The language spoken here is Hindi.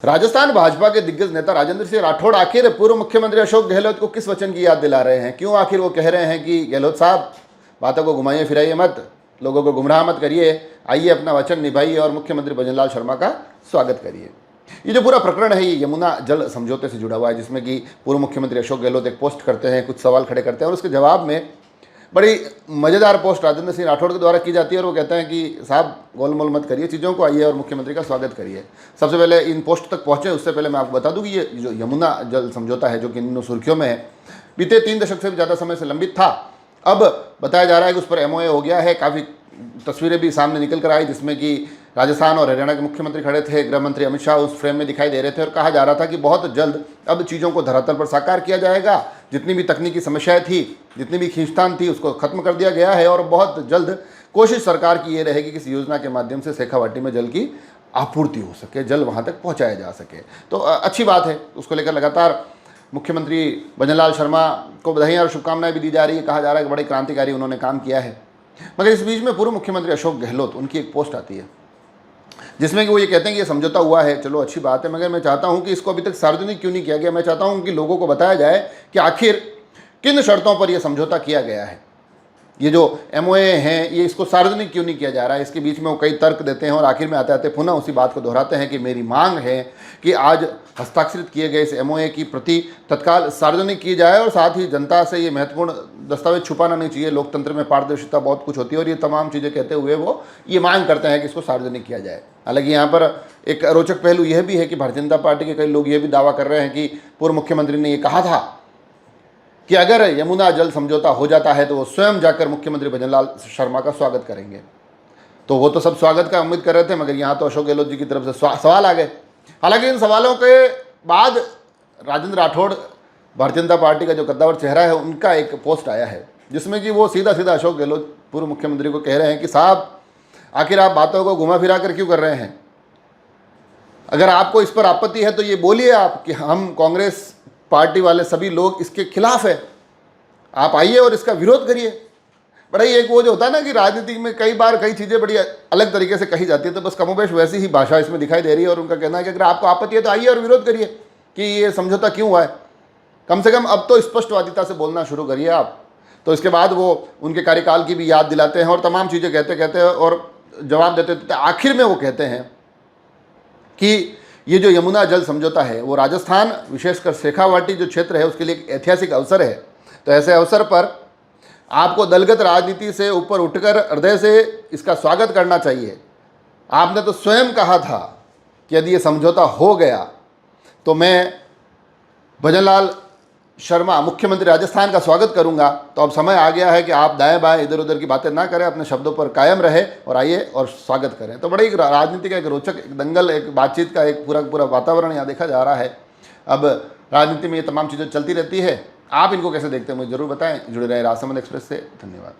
राजस्थान भाजपा के दिग्गज नेता राजेंद्र सिंह राठौड़ आखिर पूर्व मुख्यमंत्री अशोक गहलोत को किस वचन की याद दिला रहे हैं? क्यों आखिर वो कह रहे हैं कि गहलोत साहब बातों को घुमाइए फिराइए मत, लोगों को गुमराह मत करिए, आइए अपना वचन निभाइए और मुख्यमंत्री भजनलाल शर्मा का स्वागत करिए। ये जो पूरा प्रकरण है ये यमुना जल समझौते से जुड़ा हुआ है, जिसमें कि पूर्व मुख्यमंत्री अशोक गहलोत एक पोस्ट करते हैं, कुछ सवाल खड़े करते हैं और उसके जवाब में बड़ी मज़ेदार पोस्ट राजेंद्र सिंह राठौड़ के द्वारा की जाती है और वो कहते हैं कि साहब गोलमोल मत करिए चीज़ों को, आइए और मुख्यमंत्री का स्वागत करिए। सबसे पहले इन पोस्ट तक पहुँचे उससे पहले मैं आपको बता दूं कि ये जो यमुना जल समझौता है, जो कि इन सुर्खियों में है, बीते 3 दशक से भी ज़्यादा समय से लंबित था। अब बताया जा रहा है कि उस पर MOA हो गया है। काफ़ी तस्वीरें भी सामने निकल कर आई जिसमें कि राजस्थान और हरियाणा के मुख्यमंत्री खड़े थे, गृह मंत्री अमित शाह उस फ्रेम में दिखाई दे रहे थे और कहा जा रहा था कि बहुत जल्द अब चीज़ों को धरातल पर साकार किया जाएगा। जितनी भी तकनीकी समस्याएं थी, जितनी भी खींचतान थी, उसको खत्म कर दिया गया है और बहुत जल्द कोशिश सरकार की ये रहेगी कि इस योजना के माध्यम से शेखावाटी में जल की आपूर्ति हो सके, जल वहाँ तक पहुँचाया जा सके। तो अच्छी बात है, उसको लेकर लगातार मुख्यमंत्री भजनलाल शर्मा को बधाइयाँ और शुभकामनाएं भी दी जा रही है। कहा जा रहा है कि बड़े क्रांतिकारी उन्होंने काम किया है। मगर इस बीच में पूर्व मुख्यमंत्री अशोक गहलोत, उनकी एक पोस्ट आती है जिसमें कि वो ये कहते हैं कि ये समझौता हुआ है, चलो अच्छी बात है, मगर मैं चाहता हूं कि इसको अभी तक सार्वजनिक क्यों नहीं किया गया। मैं चाहता हूं कि लोगों को बताया जाए कि आखिर किन शर्तों पर यह समझौता किया गया है। ये जो MOA हैं ये इसको सार्वजनिक क्यों नहीं किया जा रहा है। इसके बीच में वो कई तर्क देते हैं और आखिर में आते आते पुनः उसी बात को दोहराते हैं कि मेरी मांग है कि आज हस्ताक्षरित किए गए इस MOA की प्रति तत्काल सार्वजनिक की जाए और साथ ही जनता से ये महत्वपूर्ण दस्तावेज छुपाना नहीं चाहिए। लोकतंत्र में पारदर्शिता बहुत कुछ होती है और ये तमाम चीज़ें कहते हुए वो ये मांग करते हैं कि इसको सार्वजनिक किया जाए। हालांकि यहाँ पर एक रोचक पहलू यह भी है कि भारतीय जनता पार्टी के कई लोग ये भी दावा कर रहे हैं कि पूर्व मुख्यमंत्री ने ये कहा था कि अगर यमुना जल समझौता हो जाता है तो वो स्वयं जाकर मुख्यमंत्री भजनलाल शर्मा का स्वागत करेंगे। तो वो तो सब स्वागत का उम्मीद कर रहे थे, मगर यहाँ तो अशोक गहलोत जी की तरफ से सवाल आ गए। हालांकि इन सवालों के बाद राजेंद्र राठौड़, भारतीय जनता पार्टी का जो कद्दावर चेहरा है, उनका एक पोस्ट आया है जिसमें कि वो सीधा सीधा अशोक गहलोत पूर्व मुख्यमंत्री को कह रहे हैं कि साहब आखिर आप बातों को घुमा फिरा कर क्यों कर रहे हैं? अगर आपको इस पर आपत्ति है तो ये बोलिए आप कि हम कांग्रेस पार्टी वाले सभी लोग इसके खिलाफ है, आप आइए और इसका विरोध करिए। बड़ा ही एक वो जो होता है ना कि राजनीति में कई बार कई चीज़ें बड़ी अलग तरीके से कही जाती है, तो बस कमोबेश वैसी ही भाषा इसमें दिखाई दे रही है और उनका कहना है कि अगर आपको आपत्ति है तो आइए और विरोध करिए कि ये समझौता क्यों हुआ है। कम से कम अब तो स्पष्टवादिता से बोलना शुरू करिए आप। तो इसके बाद वो उनके कार्यकाल की भी याद दिलाते हैं और तमाम चीज़ें कहते कहते और जवाब देते देते आखिर में वो कहते हैं कि ये जो यमुना जल समझौता है वो राजस्थान, विशेषकर शेखावाटी जो क्षेत्र है, उसके लिए एक ऐतिहासिक अवसर है। तो ऐसे अवसर पर आपको दलगत राजनीति से ऊपर उठकर हृदय से इसका स्वागत करना चाहिए। आपने तो स्वयं कहा था कि यदि ये समझौता हो गया तो मैं भजनलाल शर्मा मुख्यमंत्री राजस्थान का स्वागत करूंगा। तो अब समय आ गया है कि आप दाएं बाएं इधर उधर की बातें ना करें, अपने शब्दों पर कायम रहे और आइए और स्वागत करें। तो बड़ी राजनीति का एक रोचक एक दंगल, एक बातचीत का एक पूरा वातावरण यहाँ देखा जा रहा है। अब राजनीति में ये तमाम चीज़ें चलती रहती है। आप इनको कैसे देखते हैं मुझे जरूर बताएं। जुड़े रहे राजसमंद एक्सप्रेस से। धन्यवाद।